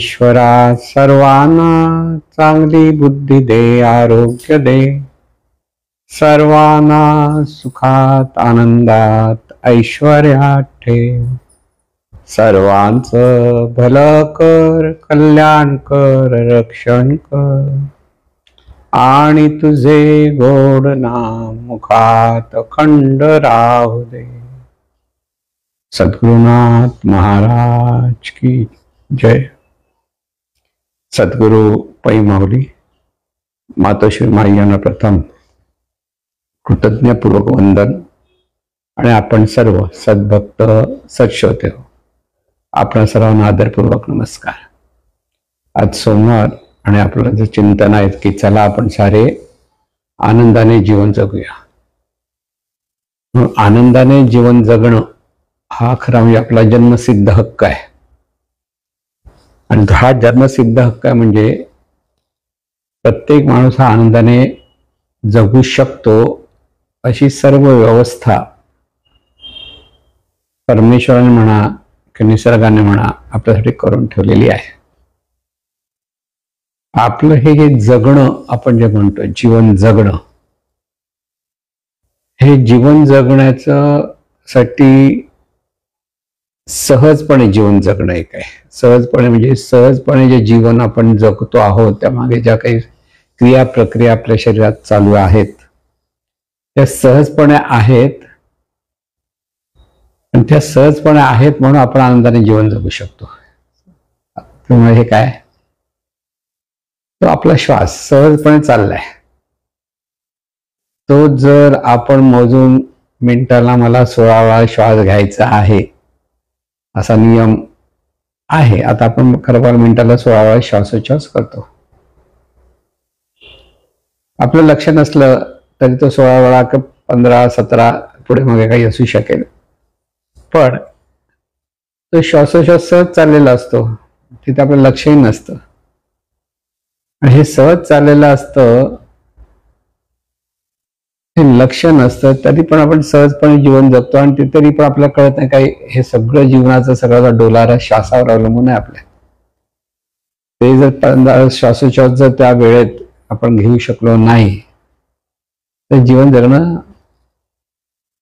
ईश्वरा सर्वांना चांगली बुद्धी दे, आरोग्य दे, सर्वांना सुखात आनंदात ऐश्वर्यात ठेव, सर्वांचं भलं कर, कल्याण कर, रक्षण कर, आणि तुझे गोड नाम मुखात अखंड राहू दे. सद्गुरुनाथ महाराज की जय. सद्गुरु पै माऊली मातोश्री माई यांना प्रथम कृतज्ञपूर्वक वंदन. आणि आपण सर्व सद्भक्त सत्श्रोते हो, आपण सर्वांना आदरपूर्वक नमस्कार. आज सोमवार आणि आपलं जे चिंतन आहे की चला आपण सारे आनंदाने जीवन जगूया. आनंदाने जीवन जगणं हा खरा म्हणजे आपला जन्मसिद्ध हक्क आहे. आणि हा जन्मसिद्ध हक्क आहे म्हणजे प्रत्येक माणूस हा आनंदाने जगू शकतो अशी सर्व व्यवस्था परमेश्वराने म्हणा की निसर्गाने म्हणा आपल्यासाठी करून ठेवलेली आहे. आपलं हे जगणं, आपण जे म्हणतो जीवन जगणं, हे जीवन जगण्याचं साठी सहजपणे जीवन जगणं एक आहे. सहजपणे म्हणजे सहजपणे जे जीवन आपण जगतो आहोत त्यामागे ज्या काही क्रिया प्रक्रिया आपल्या शरीरात चालू आहेत त्या सहजपणे आहेत. आणि त्या सहजपणे आहेत म्हणून आपण आनंदाने जीवन जगू शकतो. त्यामुळे हे काय, तो आपला श्वास सहजपणे चाललाय. तो जर आपण मोजून मिनिटाला मला 16 वेळा श्वास घ्यायचा आहे असा नियम आहे. आता आपण खरं मिनिटाला 16 वेळा श्वासोच्छ्वास करतो. आपलं लक्ष नसलं तरी तो 16 वेळा 15 17 पुढे मागे काही असू शकेल, पण तो श्वासोच्छ्वास सहज चाललेला असतो, तिथे आपलं लक्षही नसतं. हे सहज चाललेलं असतं, हे लक्ष नसतं, तरी पण आपण सहजपणे जीवन जगतो. आणि ते तरी पण आपल्याला कळत नाही काही हे सगळं जीवनाचं सगळं डोलारा श्वासावर अवलंबून आहे आपल्या. ते जर श्वासोच्छ्वास जर त्या वेळेत आपण घेऊ शकलो नाही तर जीवन जगणं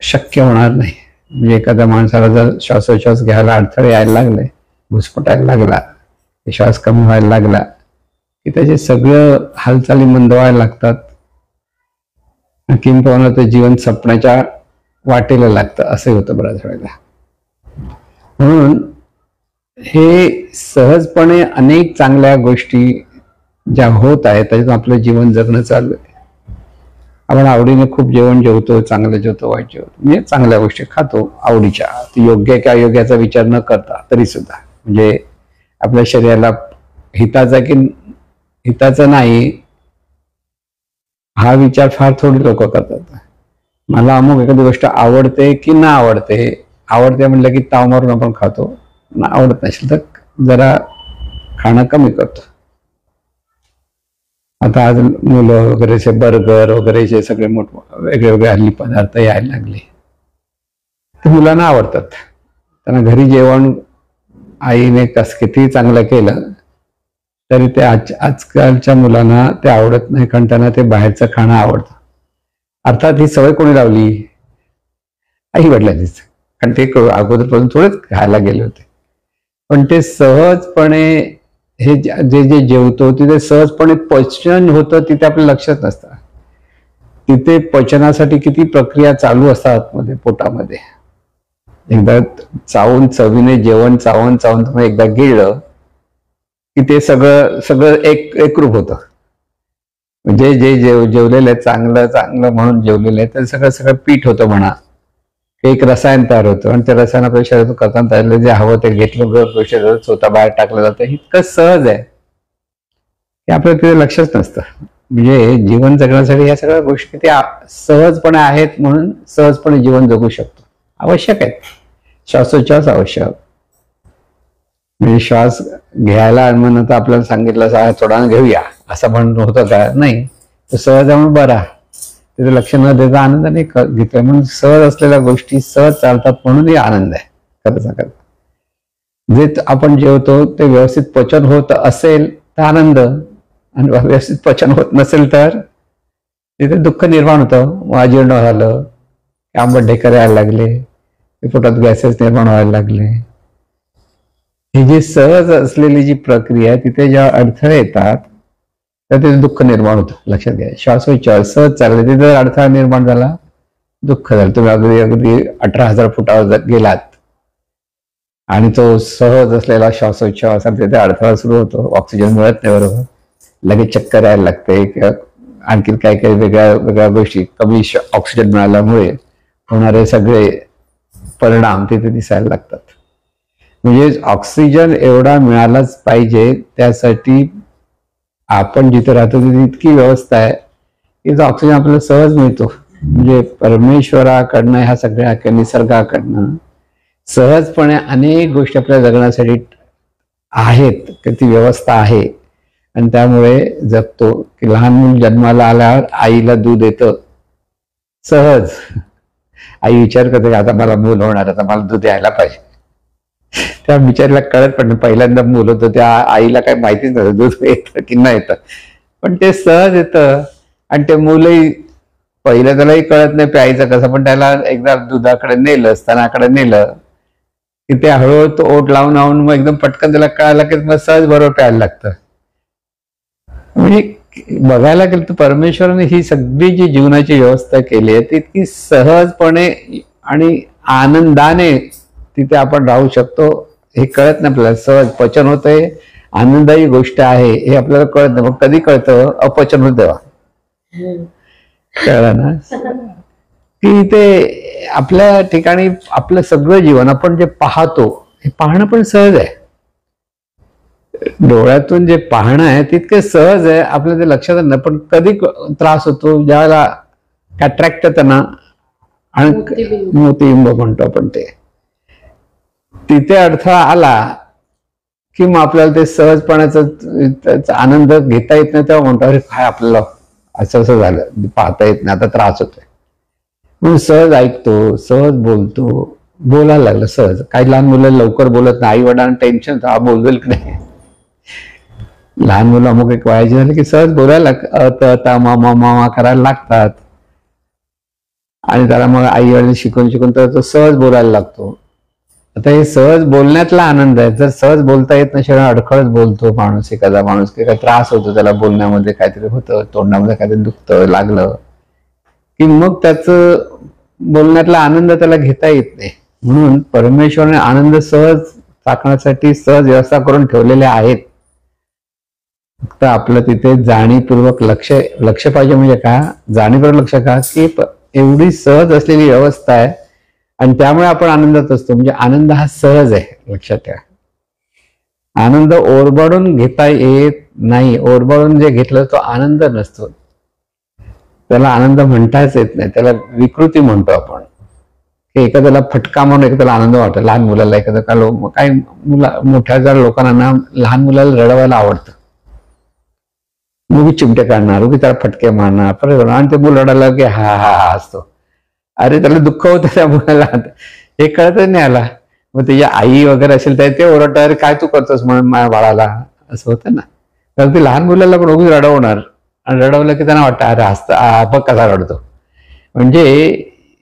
शक्य होणार नाही. म्हणजे एखाद्या माणसाला जर श्वासोच्छ्वास घ्यायला अडथळे यायला लागले, घुसमटायला लागला, श्वास कमी व्हायला लागला की त्याचे सगळं हालचाली मंदवायला लागतात. किंबहुना ते जीवन संपण्याच्या वाटेला लागतं, असं होतं बऱ्याच वेळेला. म्हणून हे सहजपणे अनेक चांगल्या गोष्टी ज्या होत आहेत त्याच्यातून आपलं जीवन जगणं चालू आहे. आपण आवडीने खूप जेवण जेवतो, चांगलं जेवतो, वाईट जेवतो, म्हणजे चांगल्या गोष्टी खातो आवडीच्या, योग्य की अयोग्याचा विचार न करता तरी सुद्धा. म्हणजे आपल्या शरीराला हिताचा की हिताचा नाही हा विचार फार थोडी लोक करतात. मला अमुक एखादी गोष्ट आवडते की ना आवडते, आवडते म्हटलं की ताव मारून आपण खातो, ना आवडत नसेल तर जरा खाणं कमी करतो. आता आज मुलं वगैरेचे बर्गर वगैरेचे सगळे वेगळे वेगळे हल्ली पदार्थ यायला लागले, ते मुलांना आवडतात. त्यांना घरी जेवण आईने किती चांगलं केलं तरी ते आजकालच्या मुलांना ते आवडत नाही, कारण त्यांना ते बाहेरचं खाणं आवडतं. अर्थात ही सवय कोणी लावली, आई वडिलांनीच, कारण ते अगोदरपासून थोडेच खायला गेले होते. पण ते सहजपणे हे जे जे जेवतो तिथे सहजपणे पचन होतं, तिथे आपल्या लक्षात नसतं. तिथे पचनासाठी किती प्रक्रिया चालू असतात मध्ये पोटामध्ये. एकदा चावून चवीने जेवण चावून चावून तुम्ही एकदा गिळलं की ते सगळं सगळं एकरूप होतं. म्हणजे जे जेवलेलं आहे चांगलं चांगलं म्हणून जेवलेलं आहे तर सगळं सगळं पीठ होतं म्हणा, एक रसायन तयार होतं. आणि ते रसायन आपल्या शरीरातून करताना तयार जे हवं ते घेतलं शरीरात स्वतः बाहेर टाकलं जातं. इतकं सहज आहे की आपल्याला तिथे लक्षच नसतं. म्हणजे जीवन जगण्यासाठी या सगळ्या गोष्टी त्या सहजपणे आहेत म्हणून सहजपणे जीवन जगू शकतो. आवश्यक आहेत श्वासोच्छ्वास आवश्यक. म्हणजे श्वास घ्यायला म्हणून आपल्याला सांगितलं थोडा घेऊया असं म्हणणं होतं का, नाही. तर सहज म्हणून बरा तिथे लक्ष न देता आनंदाने घेतोय. म्हणून सहज असलेल्या गोष्टी सहज चालतात म्हणूनही आनंद आहे खरं सांगत. जे आपण जेवतो ते व्यवस्थित पचन होत असेल तर आनंद, आणि व्यवस्थित पचन होत नसेल तर तिथे दुःख निर्माण होतं. अजीर्ण झालं, आंबट ढेकर यायला लागले, पोटात गॅसेस निर्माण व्हायला लागले. ही जी सहज असलेली जी प्रक्रिया आहे तिथे जेव्हा अडथळे येतात तर तिथे दुःख निर्माण होतं. लक्षात घ्या, श्वासोच्छ्वास सहज चालले, तिथे अडथळा निर्माण झाला, दुःख झालं. तुम्ही अगदी अगदी 18,000 फुटावर गेलात आणि तो सहज असलेला श्वासोच्छ्वास तिथे अडथळा सुरू होतो, ऑक्सिजन मिळत नाही बरोबर, लगेच चक्कर यायला लागते किंवा आणखी काही काही वेगळ्या वेगळ्या गोष्टी, कमी ऑक्सिजन मिळाल्यामुळे होणारे सगळे परिणाम तिथे दिसायला लागतात. म्हणजे ऑक्सिजन एवढा मिळालाच पाहिजे, त्यासाठी आपण जिथे राहतो तिथे इतकी व्यवस्था आहे की तो ऑक्सिजन आपल्याला सहज मिळतो. म्हणजे परमेश्वराकडनं, ह्या सगळ्या निसर्गाकडनं सहजपणे अनेक गोष्टी आपल्या जगण्यासाठी आहेत, ती व्यवस्था आहे. आणि त्यामुळे जगतो की लहान मूल जन्माला आल्यावर आईला दूध येतं सहज. आई विचार करते आता मला मूल होणार, आता मला दूध यायला पाहिजे. त्या बिचारीला कळत पण पहिल्यांदा मूल होतं, त्या आईला काही माहितीच नव्हतं दूध येतं की नाही येतं, पण ते सहज येतं. आणि ते मूलही पहिलं त्यालाही कळत नाही प्यायचं कसं, पण त्याला एकदा दुधाकडे नेलं, स्तनाकडे नेलं की ते हळूहळू तो ओठ लावून लावून मग एकदम पटकन त्याला कळालं की मग सहज बरोबर प्यायला लागतं. म्हणजे बघायला गेलं तर परमेश्वराने ही सगळी जी जीवनाची व्यवस्था केली आहे ती इतकी सहजपणे आणि आनंदाने तिथे आपण राहू शकतो हे कळत नाही आपल्याला. सहज पचन होतंय, आनंदाची गोष्ट आहे हे आपल्याला कळत नाही. मग कधी कळतं? अपचन होत तेव्हा कळलं ना, की ते आपल्या ठिकाणी आपलं सगळं जीवन आपण जे पाहतो हे पाहणं पण सहज आहे. डोळ्यातून जे पाहणं आहे तितके सहज आहे, आपल्या ते लक्षात नाही. पण कधी त्रास होतो ज्यावेळेला कॅट्रॅक्ट येतं ना, आणि मोतीबिंब म्हणतो आपण, ते तिथे अडथळा आला की मग आपल्याला ते सहजपणाचा आनंद घेता येत नाही. तेव्हा म्हणतो अरे काय आपल्याला असं असं झालं, पाहता येत नाही, आता त्रास होतोय. म्हणून सहज ऐकतो, सहज बोलतो, बोलायला लागलं सहज. काही लहान मुलं लवकर बोलत नाही, आई वडिलांना टेन्शन, हा बोलवेल की नाही. लहान मुलं अमुक एक वयाची झाली की सहज बोलायला मामा मामा करायला लागतात, आणि त्याला मग आई वडील शिकून शिकून तर तो सहज बोलायला लागतो. आता हे सहज बोलण्यातला आनंद आहे. जर सहज बोलता येत नसेल, अडखळत बोलतो माणूस, एखादा माणूस काही त्रास होतो त्याला, बोलण्यामध्ये काहीतरी होतं, तोंडामध्ये काहीतरी दुखतं लागलं की मग त्याचं बोलण्यातला आनंद त्याला घेता येत नाही. म्हणून परमेश्वराने आनंद सहज चाकण्यासाठी सहज व्यवस्था करून ठेवलेल्या आहेत. फक्त आपलं तिथे जाणीवपूर्वक लक्ष पाहिजे. म्हणजे का जाणीवपूर्वक लक्ष का की एवढी सहज असलेली व्यवस्था आहे आणि त्यामुळे आपण आनंदात असतो. म्हणजे आनंद हा सहज आहे, लक्षात ठेवा. आनंद ओरबाडून घेता येत नाही. ओरबाडून जे घेतलं तो आनंद नसतो, त्याला आनंद म्हणताच येत नाही, त्याला विकृती म्हणतो आपण. की एखाद्याला फटका म्हणून एखाद्याला आनंद वाटतो. लहान मुलाला एखादं काही मोठ्या जर लोकांना लहान मुलाला रडवायला आवडतं, मुली चिमटे काढणार, उगी त्याला फटके मारणार, परत आणि ते मुलं रडायला की हा हा हा असतो. अरे त्याला दुःख होतं त्या मुलाला, हे कळतच नाही आला. मग त्याची आई वगैरे असेल तर ते ओरडतात, अरे काय तू करतोस म्हणून माझ्या बाळाला, असं होतं ना. तर ते लहान मुलाला पण उगी रडवणार, आणि रडवलं की त्यांना वाटतं अरे हसता बघ कसा रडतो. म्हणजे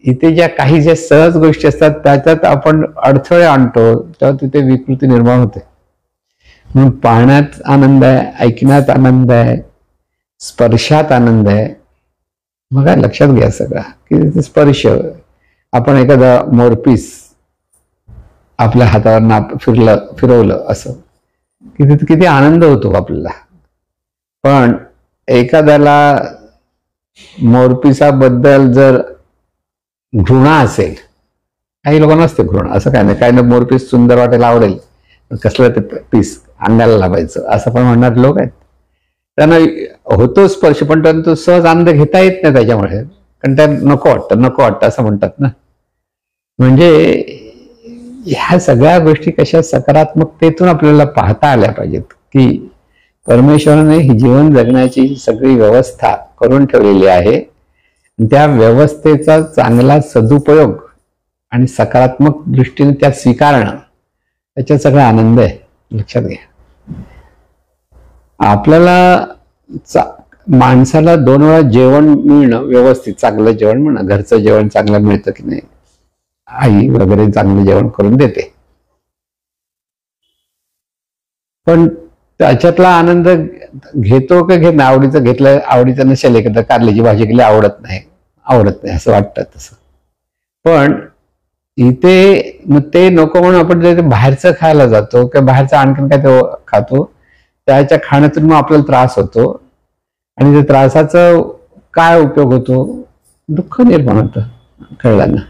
इथे ज्या काही ज्या सहज गोष्टी असतात त्याच्यात आपण अडथळे आणतो, तेव्हा तिथे विकृती निर्माण होते. म्हणून पाहण्यात आनंद आहे, ऐकण्यात आनंद आहे, स्पर्शात आनंद आहे. बघा लक्षात घ्या सगळा की स्पर्श. आपण एखादा मोरपीस आपल्या हातावर फिरवलं असं की तिथे किती आनंद होतो आपल्याला. पण एखाद्याला मोरपिसाबद्दल जर घृणा असेल, काही लोकांना असते घृणा, असं काय नाही, काय ना मोरपीस सुंदर वाटायला आवडेल, कसलं ते पीस अंगाला लावायचं असं पण म्हणणारे लोक आहेत. त्यांना होतो स्पर्श, पण तो सहज आनंद घेता येत नाही त्याच्यामुळे, कारण त्या नको वाटतं असं म्हणतात ना. म्हणजे ह्या सगळ्या गोष्टी कशा सकारात्मकतेतून आपल्याला पाहता आल्या पाहिजेत की परमेश्वराने ही जीवन जगण्याची सगळी व्यवस्था करून ठेवलेली आहे. त्या व्यवस्थेचा चांगला सदुपयोग आणि सकारात्मक दृष्टीने त्या स्वीकारणं त्याच्यात सगळा आनंद आहे. लक्षात घ्या. आपल्याला माणसाला 2 वेळा जेवण मिळणं, व्यवस्थित चांगलं जेवण मिळणं, घरचं जेवण चांगलं मिळतं की नाही, आई वगैरे चांगलं जेवण करून देते, पण त्याच्यातला आनंद घेतो का घेत नाही. आवडीचं घेतलं, आवडीचं नसेल, एखादं कारल्याची भाजी केली आवडत नाही असं वाटतं तसं. पण इथे मग ते नको म्हणून आपण जे बाहेरचं खायला जातो किंवा बाहेरचं आणखीन काय ते खातो, त्याच्या खाण्यातून मग आपल्याला त्रास होतो. आणि त्या त्रासाचा काय उपयोग होतो? दुःख निर्माण होतं. कळलं ना?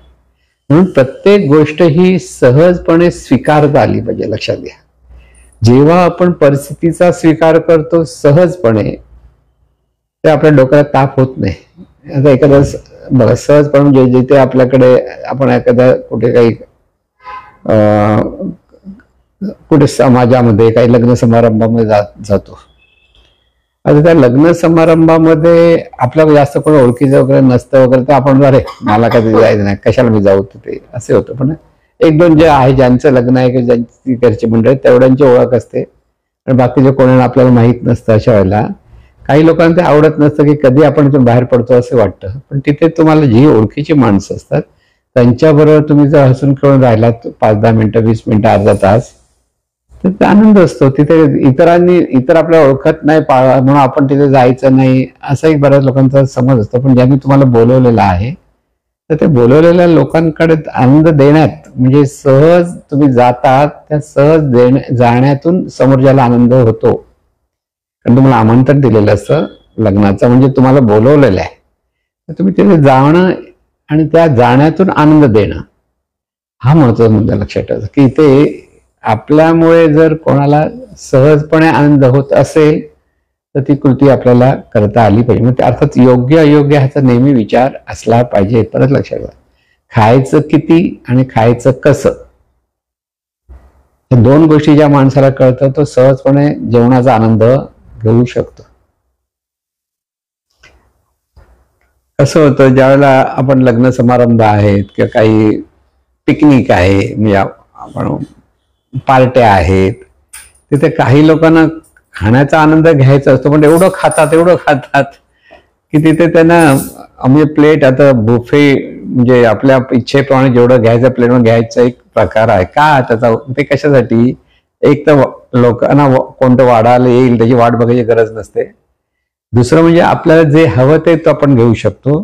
म्हणून प्रत्येक गोष्ट ही सहजपणे स्वीकारता आली पाहिजे. लक्षात घ्या. जेव्हा आपण परिस्थितीचा स्वीकार करतो सहजपणे, ते आपल्या डोक्याला ताप होत नाही. आता एखादा बघा सहजपणे म्हणजे जिथे आपल्याकडे आपण एखाद्या कुठे काही कुठे समाजामध्ये काही लग्न समारंभामध्ये जातो. आता त्या लग्न समारंभामध्ये आपल्याला जास्त कोण ओळखीचं वगैरे नसतं वगैरे, तर आपण अरे मला कधी जायचं नाही, कशाला मी जाऊ, ते असे होतं. पण 1-2 जे आहे ज्यांचं लग्न आहे किंवा ज्यांची घरची मंडळी तेवढ्यांची ओळख असते, आणि बाकीचे कोणाला आपल्याला माहीत नसतं. अशा वेळेला काही लोकांना ते आवडत नसतं की कधी आपण इथून बाहेर पडतो असं वाटतं. पण तिथे तुम्हाला जी ओळखीची माणसं असतात त्यांच्याबरोबर तुम्ही जर हसून खेळून राहिलात 5-10 मिनिटं, 20 मिनिटं, अर्धा तास, तर आनंद असतो. तिथे इतर आपल्याला ओळखत नाही म्हणून आपण तिथे जायचं नाही, असाही बऱ्याच लोकांचा समज असतो. पण ज्यांनी तुम्हाला बोलवलेलं आहे, तर ते बोलवलेल्या लोकांकडे आनंद देण्यात, म्हणजे सहज तुम्ही जातात, त्या सहज जाण्यातून समोरच्याला आनंद होतो. कारण तुम्हाला आमंत्रण दिलेलं असतं लग्नाचं, म्हणजे तुम्हाला बोलवलेलं आहे, तर तुम्ही तिथे जाणं आणि त्या जाण्यातून आनंद देणं, हा महत्वाचा मुद्दा लक्षात ठेवायचा. की इथे आपल्यामुळे जर कोणाला सहजपणे आनंद होत असेल तर ती कृती आपल्याला करता आली पाहिजे. मग अर्थात योग्य अयोग्य ह्याचा नेहमी विचार असला पाहिजे. परत लक्षात घ्या, खायचं किती आणि खायचं कसं, या 2 गोष्टी ज्या माणसाला कळतं तो सहजपणे जेवणाचा आनंद घेऊ शकतो. कसं होतं, ज्यावेळेला आपण लग्न समारंभ आहेत किंवा काही पिकनिक आहे, म्हणजे आपण पार्ट्या आहेत, तिथे काही लोकांना खाण्याचा आनंद घ्यायचा असतो, पण एवढं खातात की तिथे त्यांना म्हणजे प्लेट, आता बुफे म्हणजे आपल्या इच्छेप्रमाणे जेवढं घ्यायचं प्लेटमध्ये घ्यायचा एक प्रकार आहे. का त्याचा ते कशासाठी? एक तर लोकांना कोणतं वाढायला येईल त्याची वाट बघायची गरज नसते. दुसरं म्हणजे आपल्याला जे हवं ते तो आपण घेऊ शकतो,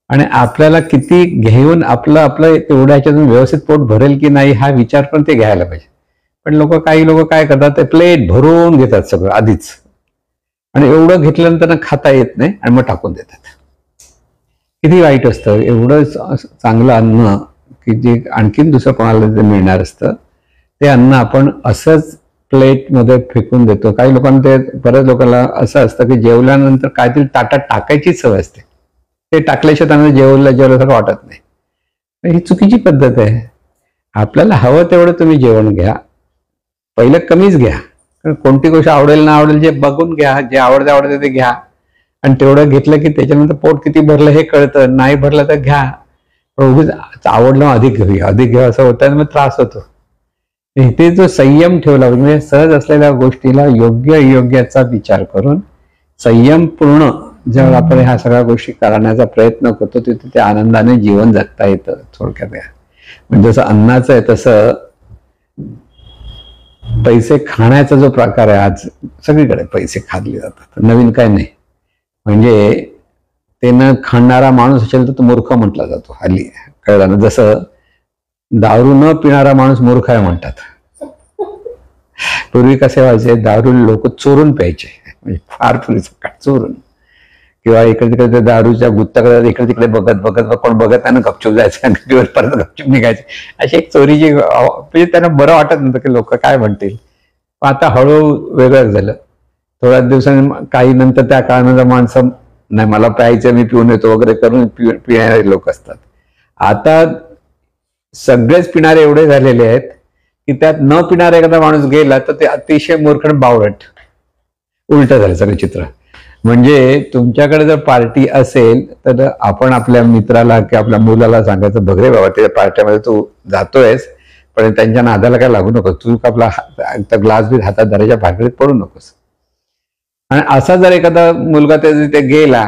आणि आपल्याला किती घेऊन आपलं तेवढ्या ह्याच्यातून व्यवस्थित पोट भरेल की नाही हा विचार पण ते घ्यायला पाहिजे. पण काही लोक काय करतात, ते प्लेट भरून घेतात सगळं आधीच, आणि एवढं घेतल्यानंतर खाता येत नाही आणि मग टाकून देतात. किती वाईट असतं. एवढं चांगलं अन्न की जे आणखीन दुसरं कोणाला मिळणार असतं, ते अन्न आपण असंच प्लेटमध्ये फेकून देतो. काही लोकांना ते, बऱ्याच लोकांना असं असतं की जेवल्यानंतर काहीतरी ताटात टाकायची सवय असते, ते टाकल्याशिवाय त्यांना जेवल्यासारखं वाटत नाही. ही चुकीची पद्धत आहे. आपल्याला हवं तेवढं तुम्ही जेवण घ्या, पहिलं कमीच घ्या. कोणती गोष्ट आवडेल ना आवडेल जे बघून घ्या, जे आवडते ते घ्या, आणि तेवढं घेतलं की त्याच्यानंतर पोट किती भरलं हे कळतं. नाही भरलं तर घ्या, उगीच आवडलं अधिक घेऊ असं होतं, मग त्रास होतो. इथे जो संयम ठेवला, म्हणजे सहज असलेल्या गोष्टीला योग्य अयोग्याचा विचार करून संयमपूर्ण जेव्हा आपण ह्या सगळ्या गोष्टी करण्याचा प्रयत्न करतो, तिथे त्या आनंदाने जीवन जगता येतं. थोडक्यात म्हणजे जसं अन्नाचं आहे तसं पैसे खाण्याचा जो प्रकार आहे, आज सगळीकडे पैसे खाल्ले जातात, नवीन काय नाही. म्हणजे ते न खाणारा माणूस असेल तर तो मूर्ख म्हटला जातो हल्ली. कळलं ना? जसं दारू न पिणारा माणूस मूर्ख आहे म्हणतात. पूर्वी कसे व्हायचे, दारू लोक चोरून प्यायचे, म्हणजे फार पूर्वी चोरून, किंवा इकडे तिकडे दारूच्या गुत्ताकडे इकडे तिकडे बघत कोण बघत नाही ना, गपचूप जायचं आणि परत गपचूप निघायचे. अशी एक चोरीची, म्हणजे त्यांना बरं वाटत नव्हतं की लोक काय म्हणतील. आता हळूहळू वेगळं झालं. थोड्या दिवसांनी काही नंतर त्या काळानंतर माणसं नाही मला प्यायचं मी पिऊन येतो वगैरे करून पिणारे लोक असतात. आता सगळेच पिणारे एवढे झालेले आहेत की त्यात न पिणारा एखादा माणूस गेला तर ते अतिशय मूर्ख बावळट, उलट झालं सगळं चित्र. म्हणजे तुमच्याकडे जर पार्टी असेल तर आपण आपल्या मित्राला किंवा आपल्या मुलाला सांगायचं, बघ रे बाबा त्या पार्ट्यामध्ये तू जातोयस, पण त्यांच्या नादाला काय लागू नकोस, तू आपला ग्लास बी हातात धरायच्या भाकरीत पडू नकोस. आणि असा जर एखादा मुलगा तिथे गेला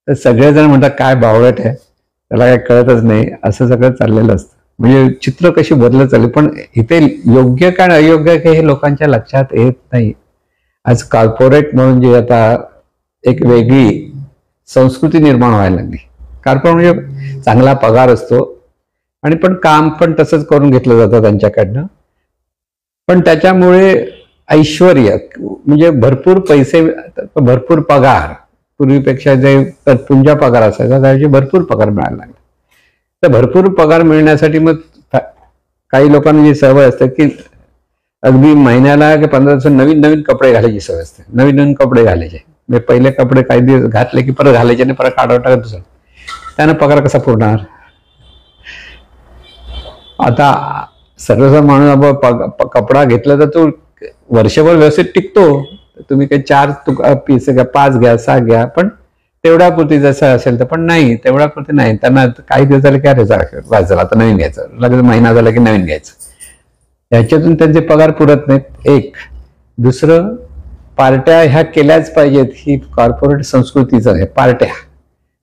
तर सगळेजण म्हणतात काय बावळट आहे, त्याला काय कळतच नाही, असं सगळं चाललेलं असतं. म्हणजे चित्र कशी बदलत चालली. पण इथे योग्य काय अयोग्य काय हे लोकांच्या लक्षात येत नाही. आज कॉर्पोरेट म्हणून जी आता एक वेगळी संस्कृती निर्माण व्हायला लागली. कॉर्पोरेट म्हणजे चांगला पगार असतो आणि पण काम पण तसंच करून घेतलं जातं त्यांच्याकडनं, पण त्याच्यामुळे ऐश्वर्य म्हणजे भरपूर पैसे, भरपूर पगार, पूर्वीपेक्षा जे तत्पुंजा पगार असायचा त्याची भरपूर पगार मिळायला लागला. तर भरपूर पगार मिळण्यासाठी मग काही लोकांना जी सवय असते की अगदी महिन्याला की 15 दिवस नवीन नवीन कपडे घालायची सवय असते. नवीन नवीन कपडे घालायचे, म्हणजे पहिले कपडे काही दिवस घातले की परत घालायचे आणि परत काढून टाकत दुसरं. त्यानं पगार कसा पुरणार? आता सर्वसामान्य माणूस कपडा घेतला तर तो वर्षभर व्यवस्थित टिकतो. तुम्ही काही 4 पीस घ्या, 5 घ्या, 6 घ्या, पण तेवढ्या पुरती जसं असेल तर. पण नाही, तेवढ्या पुरती नाही. त्यांना काही दिवस झाले की अरे वाचायला आता नवीन घ्यायचं, लगेच महिना झाला की नवीन घ्यायचं. याच्यातून त्यांचे पगार पुरत नाहीत. एक. दुसरं, पार्ट्या ह्या केल्याच पाहिजेत, ही कॉर्पोरेट संस्कृतीचं आहे. पार्ट्या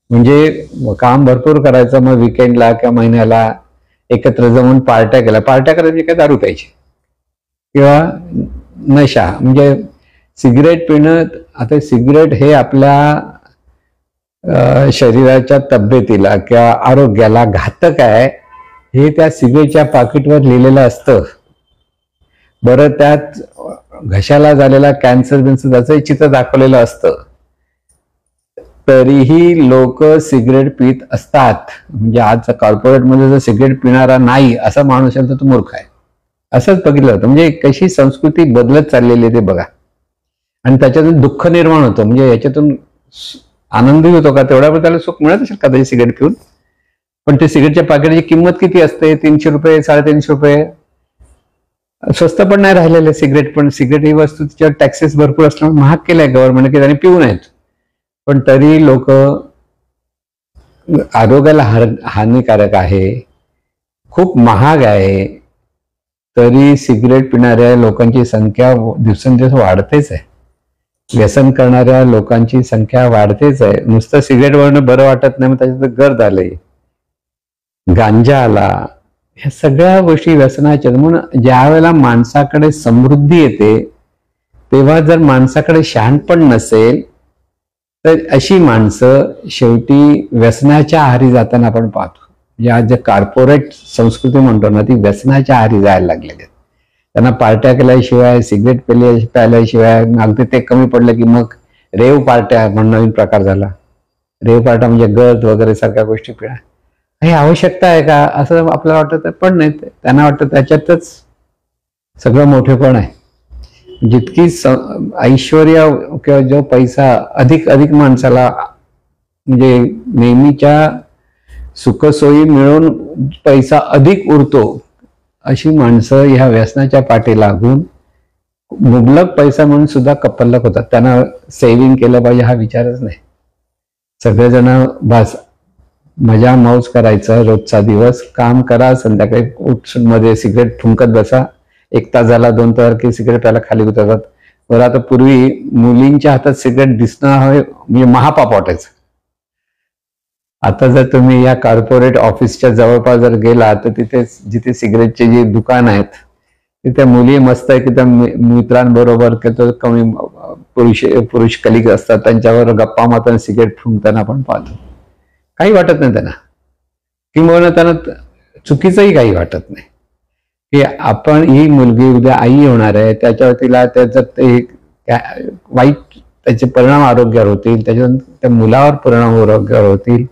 म्हणजे काम भरपूर करायचं, मग विकेंडला किंवा महिन्याला एकत्र जमून पार्ट्या केल्या. पार्ट्या करायची काय, दारू प्यायची किंवा नशा, म्हणजे सिगरेट पिणं. आता सिगरेट हे आपल्या शरीराच्या तब्येतीला किंवा आरोग्याला घातक आहे हे त्या सिगरेटच्या पाकिटवर लिहिलेलं असतं. बरं, त्यात घशाला झालेला कॅन्सर बिन्सर त्याचं चित्र दाखवलेलं असतं, तरीही लोक सिगरेट पित असतात. म्हणजे आज कॉर्पोरेटमध्ये जर सिगरेट पिणारा नाही असा माणूस असेल तर तो मूर्ख आहे, असंच बघितलं होतं. म्हणजे कशी संस्कृती बदलत चाललेली ते बघा. आणि त्याच्यातून दुःख निर्माण होतं. म्हणजे याच्यातून आनंदही होतो का, तेवढ्या त्याला सुख मिळत असेल का त्याची सिगरेट पिऊन, पण ते सिगरेटच्या पॅकेटची किंमत किती असते? 300 रुपये, 350 रुपये. स्वस्त पण नाही राहिलेले सिगरेट. पण सिगरेट ही वस्तू तिच्यावर टॅक्सेस भरपूर असल्यामुळे महाग केलाय गव्हर्नमेंट की त्यांनी पिऊ नयेत. पण तरी लोक, आरोग्याला हानिकारक आहे, खूप महाग आहे, तरी सिगरेट पिणाऱ्या लोकांची संख्या दिवसेंदिवस वाढतेच आहे. व्यसन करणाऱ्या लोकांची संख्या वाढतेच आहे. नुसतं सिगरेटवरनं बरं वाटत नाही, मग त्याच्यात गर्द आले, गांजा आला, ह्या सगळ्या गोष्टी व्यसनाच्या. म्हणून ज्या वेळेला माणसाकडे समृद्धी येते तेव्हा जर माणसाकडे शहाणपण नसेल तर अशी माणसं शेवटी व्यसनाच्या आहारी जाताना आपण पाहतो. म्हणजे आज जे कॉर्पोरेट संस्कृती म्हणतो ना, ती व्यसनाच्या आहारी जायला लागलेली आहे. त्यांना पार्ट्या केल्याशिवाय, सिगरेट प्यायल्याशिवाय, अगदी ते कमी पडलं की मग रेव पार्ट्या म्हणून नवीन प्रकार झाला. रेव पार्ट्या म्हणजे गर्द वगैरे सारख्या गोष्टी पिणं. हे आवश्यकता आहे का असं आपल्याला वाटत पण नाही. त्यांना वाटतं त्याच्यातच सगळं मोठेपण आहे. जितकी ऐश्वर्य किंवा जो पैसा अधिक माणसाला म्हणजे नेहमीच्या सुखसोयी मिळून पैसा अधिक उरतो, अशी माणसं ह्या व्यसनाच्या पाठी लागून मुबलक पैसा म्हणून सुद्धा कपल्लक होतात. त्यांना सेव्हिंग केलं पाहिजे हा विचारच नाही. सगळेजण बस मजा मौज करायचं, रोजचा दिवस काम करा, संध्याकाळी उठसून मध्ये सिगरेट फुंकत बसा, 1 तास झाला 2 तास की सिगरेट प्यायला खाली उतरतात. बरं, आता पूर्वी मुलींच्या हातात सिगरेट दिसणं म्हणजे महापाप वाटायचं. आता जर तुम्ही या कॉर्पोरेट ऑफिसच्या जवळपास जर गेला तर तिथे जिथे सिगरेटचे जे दुकान आहेत तिथे मुली मस्त आहे की त्या मित्रांबरोबर किंवा कमी पुरुष कलिग असतात त्यांच्यावर गप्पा मारताना सिगरेट फुंकताना आपण पाहतो. काही वाटत नाही त्यांना, किंवा त्यांना चुकीचंही काही वाटत नाही की आपण ही मुलगी उद्या आई होणार आहे, त्याच्यावर तिला त्याच्यात ते वाईट त्याचे परिणाम आरोग्यावर होतील, त्याच्यातून त्या मुलावर परिणाम आरोग्यावर होतील.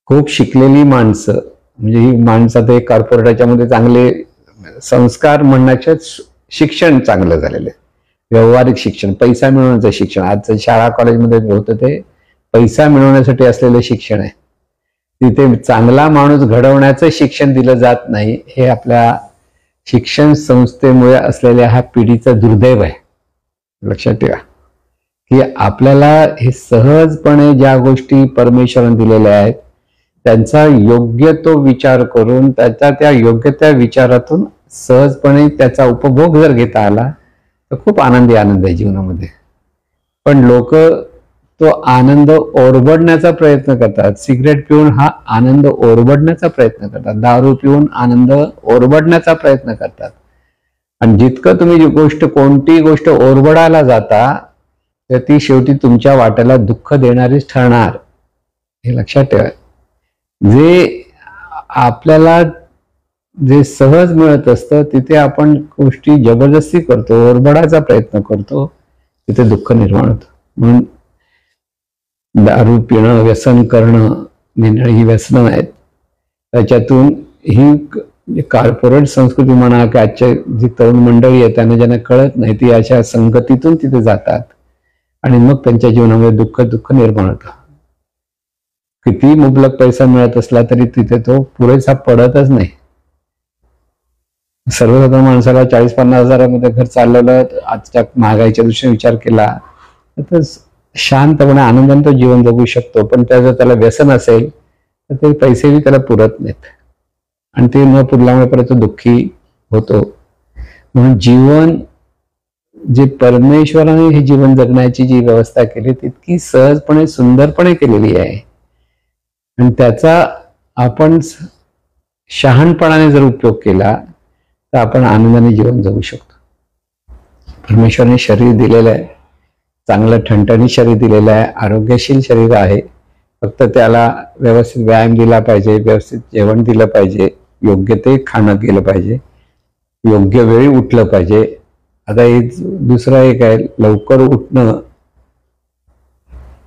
खूप शिकलेली माणसं म्हणजे ही माणसं ते कॉर्पोरेटच्या मध्ये चांगले संस्कार म्हणण्याचे शिक्षण चांगलं झालेलं आहे. व्यावहारिक शिक्षण, पैसा मिळवण्याचं शिक्षण. आजचं शाळा कॉलेजमध्ये होतं ते पैसा मिळवण्यासाठी असलेलं शिक्षण आहे. तिथे चांगला माणूस घडवण्याचं शिक्षण दिलं जात नाही. हे आपल्या शिक्षण संस्थेमुळे असलेल्या ह्या पिढीचं दुर्दैव आहे. लक्षात ठेवा की आपल्याला हे सहजपणे ज्या गोष्टी परमेश्वराने दिलेल्या आहेत त्यांचा योग्य तो विचार करून त्याच्या त्या योग्य त्या विचारातून सहजपणे त्याचा उपभोग जर घेता आला तर खूप आनंद आहे जीवनामध्ये. पण लोक तो आनंद ओरबडण्याचा प्रयत्न करतात. सिगरेट पिऊन हा आनंद ओरबडण्याचा प्रयत्न करतात, दारू पिऊन आनंद ओरबडण्याचा प्रयत्न करतात. आणि जितकं तुम्ही कोणती गोष्ट ओरबडायला जाता तर ती शेवटी तुमच्या वाट्याला दुःख देणारीच ठरणार, हे लक्षात ठेवा. जे आपल्याला जे सहज मिळत असतं तिथे आपण गोष्टी जबरदस्ती करतो, ओरबडायचा प्रयत्न करतो, तिथे दुःख निर्माण होतं. म्हणून दारू पिणं, व्यसन करणं, ही व्यसनं आहेत. त्याच्यातून ही कॉर्पोरेट संस्कृती म्हणा की आजच्या जी तरुण मंडळी आहे त्यांना ज्यांना कळत नाही ती अशा संगतीतून तिथे जातात आणि मग त्यांच्या जीवनामध्ये दुःख निर्माण होतं. किती मुबलक पैसा मिळत असला तरी तिथे तो पुरेसा पडतच नाही. सर्वसाधारण माणसाला 40-50 हजारामध्ये घर चालवलं, आजच्या महागाईच्या दृष्टीने विचार केला तर शांतपणे आनंदाने तो जीवन जगू शकतो. पण त्याला व्यसन असेल तर ते पैसेही त्याला पुरत नाहीत आणि ते न पुरल्यामुळे परत तो दुःखी होतो. म्हणून जीवन जे परमेश्वराने हे जीवन जगण्याची जी व्यवस्था केली तितकी सहजपणे सुंदरपणे केलेली आहे आणि त्याचा आपण शहाणपणाने जर उपयोग केला तर आपण आनंदाने जीवन जगू शकतो. परमेश्वराने शरीर दिलेलं आहे, चांगलं ठणठणीत शरीर दिलेलं आहे, आरोग्यशील शरीर आहे. फक्त त्याला व्यवस्थित व्यायाम दिला पाहिजे, व्यवस्थित जेवण दिलं पाहिजे, योग्य ते खाणं गेलं पाहिजे, योग्य वेळी उठलं पाहिजे. आता हे दुसरं एक आहे, लवकर उठणं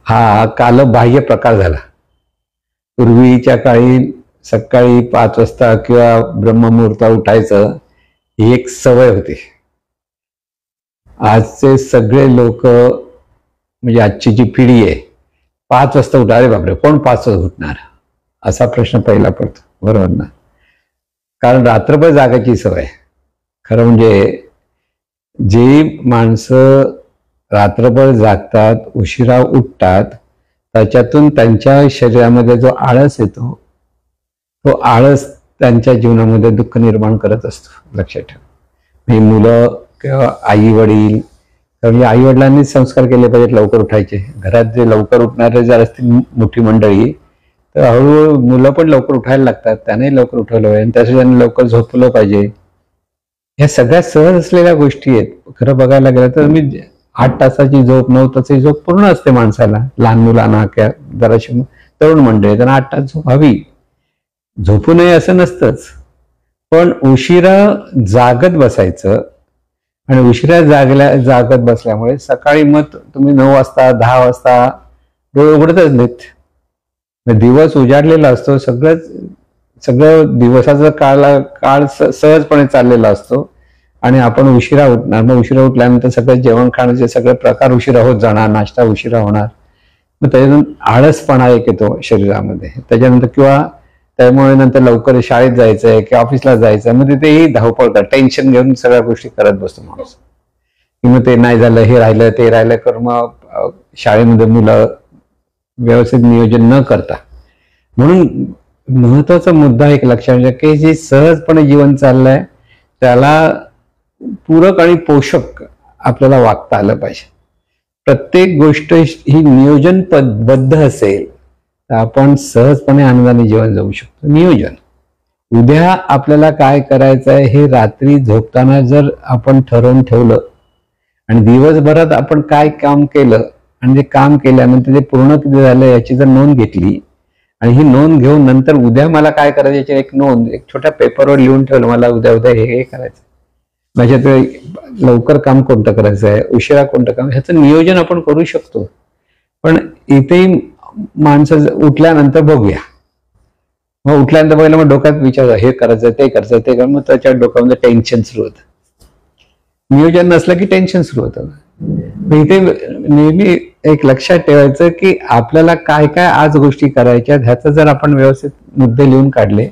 हा कालबाह्य प्रकार झाला. पूर्वीच्या काळी सकाळी 5 वाजता किंवा ब्रह्ममुहूर्ता उठायचं ही एक सवय होती. आजचे सगळे लोक म्हणजे आजची जी पिढी आहे 5 वाजता उठा, अरे बापरे कोण 5 वाजता उठणार असा प्रश्न पहिला पडतो, बरोबर ना? कारण रात्रभर जागायची सवय. खरं म्हणजे जी माणसं रात्रभर जागतात, उशिरा उठतात, त्याच्यातून त्यांच्या शरीरामध्ये जो आळस येतो तो आळस त्यांच्या जीवनामध्ये दुःख निर्माण करत असतो. लक्षात ठेवा. ही मुलं किंवा आई वडील, म्हणजे आई वडिलांनीच संस्कार केले पाहिजेत लवकर उठायचे. घरात जे लवकर उठणारे जर असतील मोठी मंडळी तर हळूहळू मुलं पण लवकर उठायला लागतात, त्यांनाही लवकर उठवलं पाहिजे आणि त्यासाठी त्यांनी लवकर झोपलं पाहिजे. ह्या सगळ्या सहज असलेल्या गोष्टी आहेत. खरं बघायला गेलं तर मी 8 तासाची झोप, 9 तासाची झोप पूर्ण असते माणसाला. लहान मुलांना किंवा जराशी तरुण मंडळी त्यांना 8 तास झोप हवी, झोपू नये असं नसतंच. पण उशिरा जागत बसायचं आणि उशिरा जागत बसल्यामुळे सकाळी मग तुम्ही 9 वाजता 10 वाजता डोळे उघडतच नाहीत. दिवस उजाडलेला असतो, सगळं दिवसाचा काळ सहजपणे चाललेला असतो आणि आपण उशिरा उठणार. मग उशिरा उठल्यानंतर सगळं जेवण खाण्याचे सगळे प्रकार उशिरा होत जाणार, नाश्ता उशिरा होणार. मग त्याच्यातून आळसपणा एक येतो शरीरामध्ये. त्याच्यानंतर किंवा त्यामुळे नंतर लवकर शाळेत जायचंय किंवा ऑफिसला जायचंय, मग तिथेही धावपळ कर, टेन्शन घेऊन सगळ्या गोष्टी करत बसतो माणूस. की मग ते नाही झालं, हे राहिलं, ते राहिलं कर. मग शाळेमध्ये मुलं व्यवस्थित नियोजन न करता. म्हणून महत्वाचा मुद्दा एक लक्षात घ्या की जे सहजपणे जीवन चाललंय त्याला पूरक आणि पोषक आपल्याला वागता आलं पाहिजे. प्रत्येक गोष्ट ही नियोजनबद्ध असेल तर आपण सहजपणे आनंदाने जीवन जगू शकतो. नियोजन, उद्या आपल्याला काय करायचं आहे हे रात्री झोपताना जर आपण ठरवून ठेवलं आणि दिवसभरात आपण काय काम केलं आणि ते काम केल्यानंतर ते पूर्ण किती झालं याची जर नोंद घेतली आणि ही नोंद घेऊन नंतर उद्या मला काय करायचं याची एक नोंद एक छोट्या पेपरवर लिहून ठेवलं, मला उद्या हे करायचं, माझ्यात लवकर काम कोणतं करायचं आहे, उशिरा कोणतं काम, ह्याचं नियोजन आपण करू शकतो. पण इथेही माणसं उठल्यानंतर बघूया, मग उठल्यानंतर बघायला मग डोक्यात विचार हे करायचं ते करायचं ते कर, मग त्याच्या डोक्यामध्ये टेन्शन सुरू होतं. नियोजन नसलं की टेन्शन सुरू होतं. इथे नेहमी एक लक्षात ठेवायचं की आपल्याला काय काय आज गोष्टी करायच्या ह्याचं जर आपण व्यवस्थित मुद्दे लिहून काढले,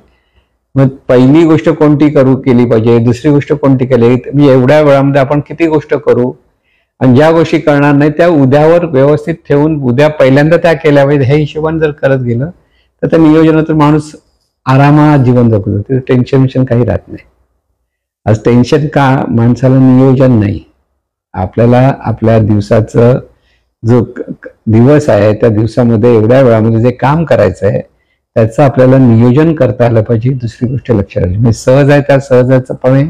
मग पहिली गोष्ट कोणती केली पाहिजे, दुसरी गोष्ट कोणती केली, म्हणजे एवढ्या वेळामध्ये आपण किती गोष्ट करू आणि ज्या गोष्टी करणार नाही त्या उद्यावर व्यवस्थित ठेवून उद्या पहिल्यांदा त्या केल्या पाहिजे, हे हिशोबाने जर करत गेलं तर त्या नियोजनातून माणूस आरामात जीवन जगू शकतो, टेन्शन काही राहत नाही. आज टेन्शन का? माणसाला नियोजन नाही. आपल्याला आपल्या दिवसाचं जो दिवस आहे त्या दिवसामध्ये एवढ्या वेळामध्ये जे काम करायचं आहे त्याचं आपल्याला नियोजन करता आलं पाहिजे. दुसरी गोष्ट लक्षात आली म्हणजे सहज आहे, त्या सहजपणे